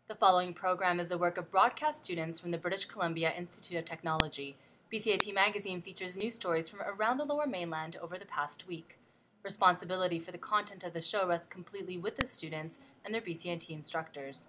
The following program is the work of broadcast students from the British Columbia Institute of Technology. BCIT magazine features news stories from around the Lower Mainland over the past week. Responsibility for the content of the show rests completely with the students and their BCIT instructors.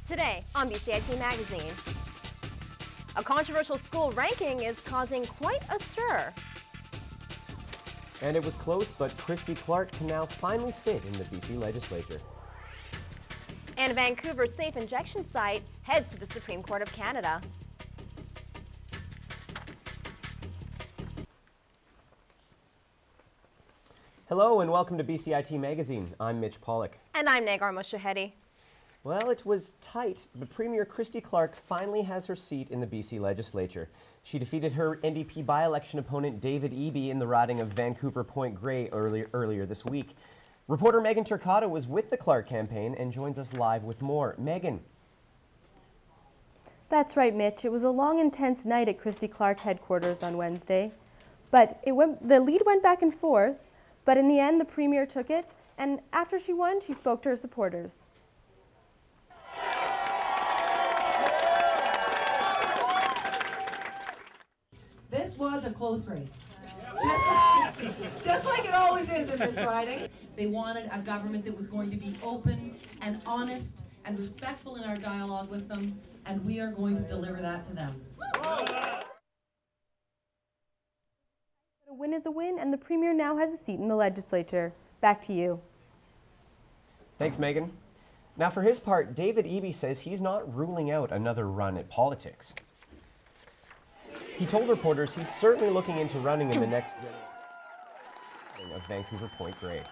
Today on BCIT Magazine, a controversial school ranking is causing quite a stir. And it was close, but Christy Clark can now finally sit in the BC legislature. And Vancouver's safe injection site heads to the Supreme Court of Canada. Hello and welcome to BCIT Magazine. I'm Mitch Pollock. And I'm Nagar Moshahedi. Well, it was tight, but Premier Christy Clark finally has her seat in the BC legislature. She defeated her NDP by-election opponent David Eby in the riding of Vancouver Point Grey earlier this week. Reporter Megan Turcotto was with the Clark campaign and joins us live with more. Megan. That's right, Mitch. It was a long, intense night at Christy Clark headquarters on Wednesday. But the lead went back and forth, but in the end, the Premier took it, and after she won, she spoke to her supporters. This was a close race, just like it always is in this riding. They wanted a government that was going to be open and honest and respectful in our dialogue with them, and we are going to deliver that to them. A win is a win, and the Premier now has a seat in the legislature. Back to you. Thanks, Megan. Now, for his part, David Eby says he's not ruling out another run at politics. He told reporters he's certainly looking into running in the next generation of Vancouver Point Grey.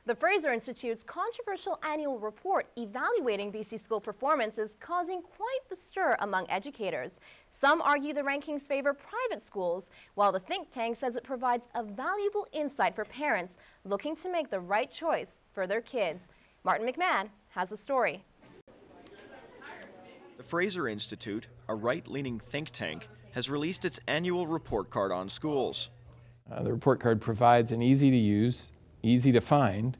The Fraser Institute's controversial annual report evaluating BC school performance is causing quite the stir among educators. Some argue the rankings favor private schools, while the think tank says it provides a valuable insight for parents looking to make the right choice for their kids. Martin McMahon has a story. The Fraser Institute, a right-leaning think tank, has released its annual report card on schools. The report card provides an easy-to-use, easy-to-find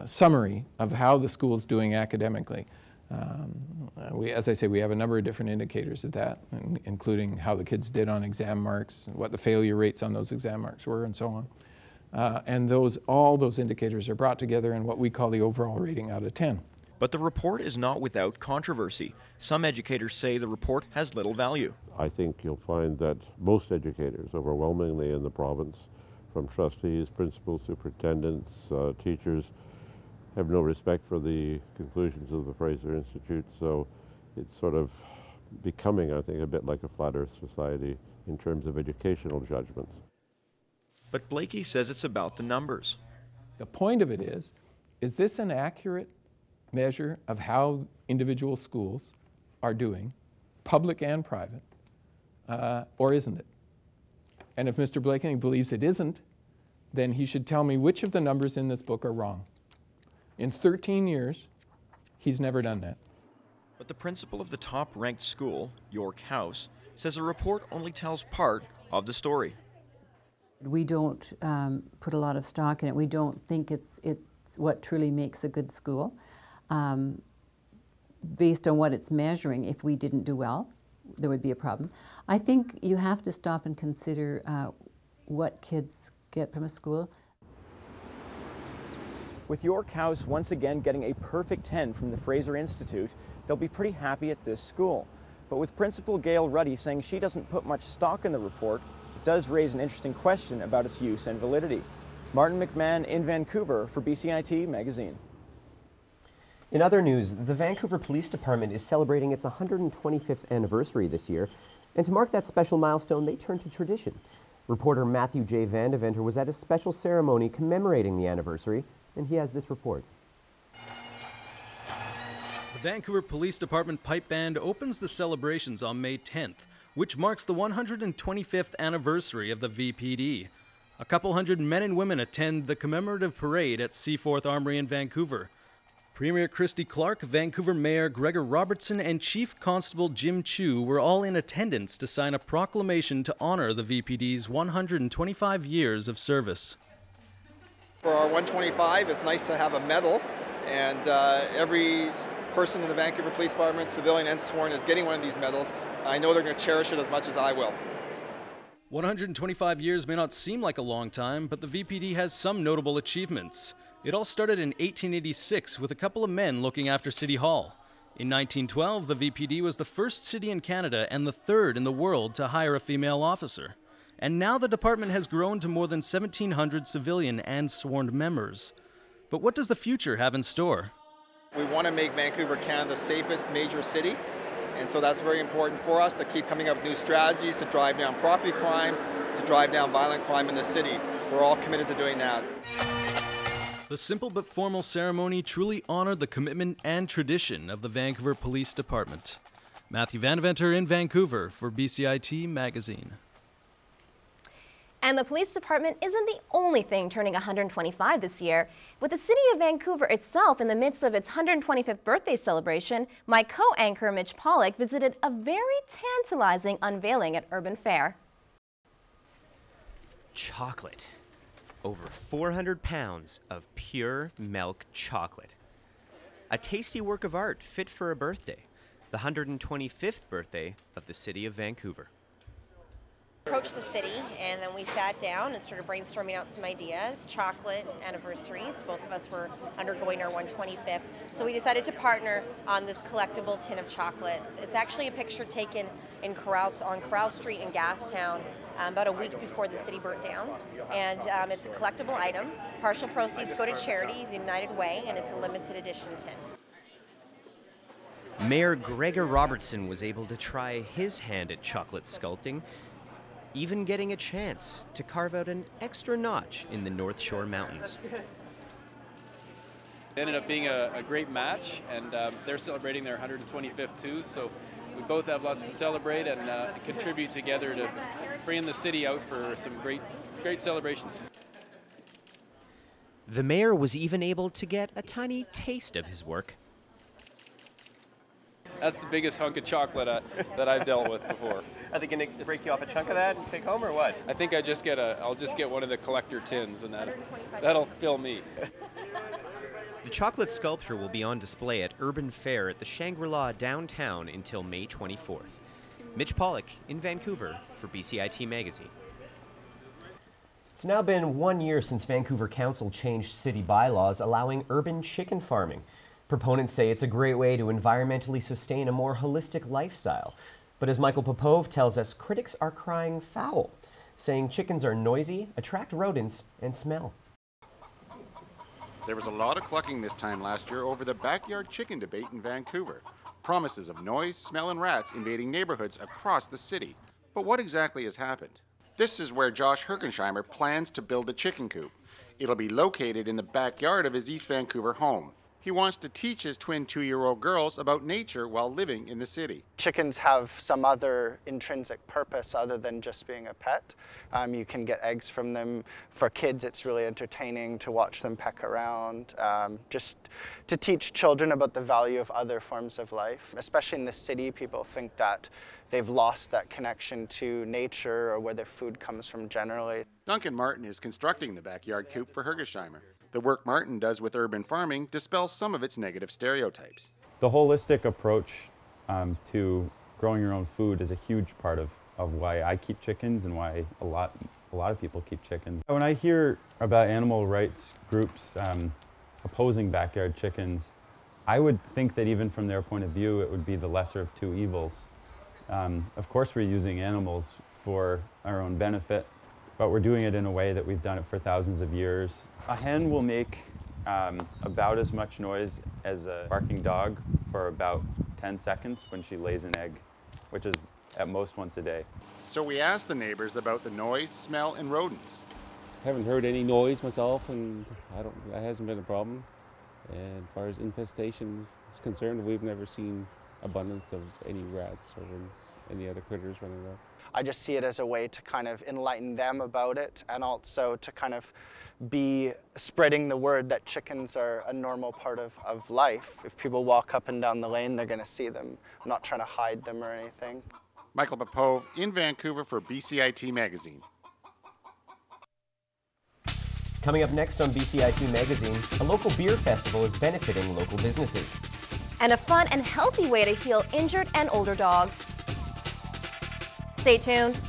summary of how the school's doing academically. As I say, we have a number of different indicators of that, including how the kids did on exam marks, what the failure rates on those exam marks were, and so on. And all those indicators are brought together in what we call the overall rating out of 10. But the report is not without controversy. Some educators say the report has little value. I think you'll find that most educators, overwhelmingly in the province, from trustees, principals, superintendents, teachers, have no respect for the conclusions of the Fraser Institute. So it's sort of becoming, I think, a bit like a flat earth society in terms of educational judgments. But Blakey says it's about the numbers. The point of it is this an accurate measure of how individual schools are doing, public and private, or isn't it? And if Mr. Blakey believes it isn't, then he should tell me which of the numbers in this book are wrong. In 13 years, he's never done that. But the principal of the top-ranked school, York House, says the report only tells part of the story. We don't put a lot of stock in it. We don't think it's what truly makes a good school. Based on what it's measuring, if we didn't do well, there would be a problem. I think you have to stop and consider what kids get from a school. With York House once again getting a perfect 10 from the Fraser Institute, they'll be pretty happy at this school. But with Principal Gail Ruddy saying she doesn't put much stock in the report, it does raise an interesting question about its use and validity. Martin McMahon in Vancouver for BCIT Magazine. In other news, the Vancouver Police Department is celebrating its 125th anniversary this year, and to mark that special milestone, they turned to tradition. Reporter Matthew J. Vandeventer was at a special ceremony commemorating the anniversary, and he has this report. The Vancouver Police Department Pipe Band opens the celebrations on May 10th which marks the 125th anniversary of the VPD. A couple hundred men and women attend the commemorative parade at Seaforth Armory in Vancouver. Premier Christy Clark, Vancouver Mayor Gregor Robertson, and Chief Constable Jim Chu were all in attendance to sign a proclamation to honor the VPD's 125 years of service. For our 125, it's nice to have a medal, and every person in the Vancouver Police Department, civilian and sworn, is getting one of these medals. I know they're going to cherish it as much as I will. 125 years may not seem like a long time, but the VPD has some notable achievements. It all started in 1886 with a couple of men looking after City Hall. In 1912, the VPD was the first city in Canada and the third in the world to hire a female officer. And now the department has grown to more than 1,700 civilian and sworn members. But what does the future have in store? We want to make Vancouver Canada's safest major city, and so that's very important for us to keep coming up with new strategies to drive down property crime, to drive down violent crime in the city. We're all committed to doing that. The simple but formal ceremony truly honored the commitment and tradition of the Vancouver Police Department. Matthew Vanventer in Vancouver for BCIT Magazine. And the police department isn't the only thing turning 125 this year. With the city of Vancouver itself in the midst of its 125th birthday celebration, my co-anchor Mitch Pollock visited a very tantalizing unveiling at Urban Fair. Chocolate. Over 400 pounds of pure milk chocolate. A tasty work of art fit for a birthday, the 125th birthday of the city of Vancouver. Approached the city, and then we sat down and started brainstorming out some ideas, chocolate anniversaries. Both of us were undergoing our 125th, so we decided to partner on this collectible tin of chocolates. It's actually a picture taken in on Corral Street in Gastown about a week before the city burnt down, and it's a collectible item. Partial proceeds go to charity, the United Way, and it's a limited edition tin. Mayor Gregor Robertson was able to try his hand at chocolate sculpting, even getting a chance to carve out an extra notch in the North Shore Mountains. It ended up being a great match, and they're celebrating their 125th too, so we both have lots to celebrate and contribute together to bring the city out for some great celebrations. The mayor was even able to get a tiny taste of his work. That's the biggest hunk of chocolate that I've dealt with before. Are they going to break you off a chunk of that and take home, or what? I think I'll just get one of the collector tins, and that'll fill me. The chocolate sculpture will be on display at Urban Fair at the Shangri-La downtown until May 24th. Mitch Pollock in Vancouver for BCIT Magazine. It's now been 1 year since Vancouver Council changed city bylaws allowing urban chicken farming. Proponents say it's a great way to environmentally sustain a more holistic lifestyle. But as Michael Popove tells us, critics are crying foul, saying chickens are noisy, attract rodents, and smell. There was a lot of clucking this time last year over the backyard chicken debate in Vancouver. Promises of noise, smell, and rats invading neighborhoods across the city. But what exactly has happened? This is where Josh Hergensheimer plans to build a chicken coop. It'll be located in the backyard of his East Vancouver home. He wants to teach his twin 2-year-old girls about nature while living in the city. Chickens have some other intrinsic purpose other than just being a pet. You can get eggs from them. For kids, it's really entertaining to watch them peck around, just to teach children about the value of other forms of life. Especially in the city, people think that they've lost that connection to nature or where their food comes from generally. Duncan Martin is constructing the backyard coop for Hergensheimer. The work Martin does with urban farming dispels some of its negative stereotypes. The holistic approach to growing your own food is a huge part of why I keep chickens and why a lot of people keep chickens. When I hear about animal rights groups opposing backyard chickens, I would think that even from their point of view, it would be the lesser of two evils. Of course, we're using animals for our own benefit, but we're doing it in a way that we've done it for thousands of years. A hen will make about as much noise as a barking dog for about 10 seconds when she lays an egg, which is at most once a day. So we asked the neighbors about the noise, smell, and rodents. I haven't heard any noise myself, and that hasn't been a problem. And as far as infestation is concerned, we've never seen abundance of any rats or any other critters running around. I just see it as a way to kind of enlighten them about it, and also to kind of be spreading the word that chickens are a normal part of life. If people walk up and down the lane, they're going to see them. I'm not trying to hide them or anything. Michael Popove in Vancouver for BCIT Magazine. Coming up next on BCIT Magazine, a local beer festival is benefiting local businesses. And a fun and healthy way to heal injured and older dogs. Stay tuned.